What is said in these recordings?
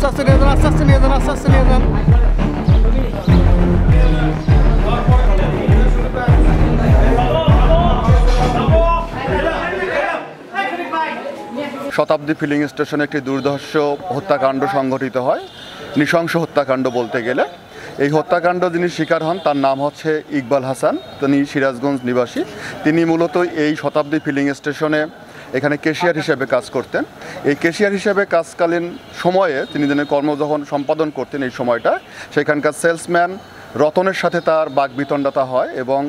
আস্তে আস্তে নিয়ে যান, আস্তে আস্তে নিয়ে যান, আস্তে আস্তে নিয়ে যান। শতাব্দী ফিলিং স্টেশনে একটি দুর্ধর্ষ হত্যাকাণ্ড সংঘটিত হয়, নৃশংস হত্যাকাণ্ড বলতে গেলে। এই হত্যাকাণ্ড যিনি শিকার হন তার নাম হচ্ছে ইকবাল হাসান, তিনি সিরাজগঞ্জ নিবাসী। তিনি মূলত এই শতাব্দী ফিলিং স্টেশনে এখানে ক্যাশিয়ার হিসেবে কাজ করতেন। এই ক্যাশিয়ার হিসেবে কাজকালীন সময়ে তিনি যিনি কর্ম যখন সম্পাদন করতেন এই সময়টা, সেখানকার সেলসম্যান রতনের সাথে তার বাকবিতণ্ডতা হয় এবং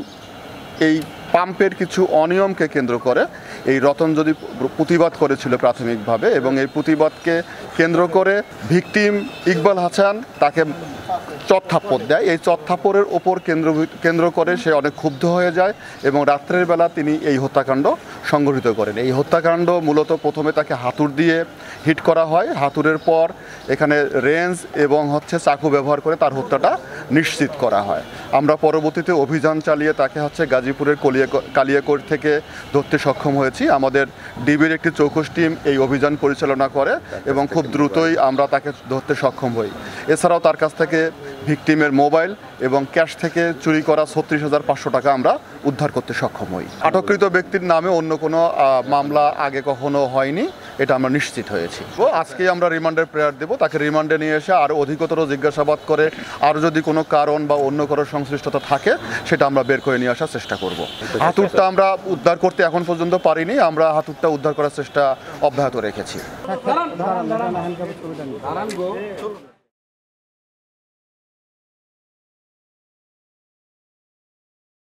এই পাম্পের কিছু অনিয়মকে কেন্দ্র করে এই রতন যদি প্রতিবাদ করেছিল প্রাথমিকভাবে, এবং এই প্রতিবাদকে কেন্দ্র করে ভিকটিম ইকবাল হাসান তাকে চড়-থাপ্পড় দেয়। এই চড়-থাপ্পড়ের ওপর কেন্দ্র করে সে অনেক ক্ষুব্ধ হয়ে যায় এবং রাত্রের বেলা তিনি এই হত্যাকাণ্ড সংঘটিত করেন। এই হত্যাকাণ্ড মূলত প্রথমে তাকে হাতুড় দিয়ে হিট করা হয়, হাতুড়ের পর এখানে রেঞ্জ এবং চাকু ব্যবহার করে তার হত্যাটা নিশ্চিত করা হয়। আমরা পরবর্তীতে অভিযান চালিয়ে তাকে গাজীপুরের কালিয়াকৈর থেকে ধরতে সক্ষম হয়েছি। আমাদের ডিবির একটি চৌকস টিম এই অভিযান পরিচালনা করে এবং খুব দ্রুতই আমরা তাকে ধরতে সক্ষম হই। এছাড়াও তার কাছ থেকে ভিকটিমের মোবাইল এবং ক্যাশ থেকে চুরি করা 36,500 টাকা আমরা উদ্ধার করতে সক্ষম হই। আটককৃত ব্যক্তির নামে অন্য কোনো মামলা আগে কখনো হয়নি, এটা আমরা নিশ্চিত হয়েছি। তো আজকে আমরা রিমান্ডের প্রেয়ার দেব, তাকে রিমান্ডে নিয়ে এসে আরও অধিকতর জিজ্ঞাসাবাদ করে আরও যদি কোনো কারণ বা অন্য কোনো সংশ্লিষ্টতা থাকে সেটা আমরা বের করে নিয়ে আসার চেষ্টা করব। হাতুড়টা আমরা উদ্ধার করতে এখন পর্যন্ত পারিনি, আমরা হাতুড়টা উদ্ধার করার চেষ্টা অব্যাহত রেখেছি।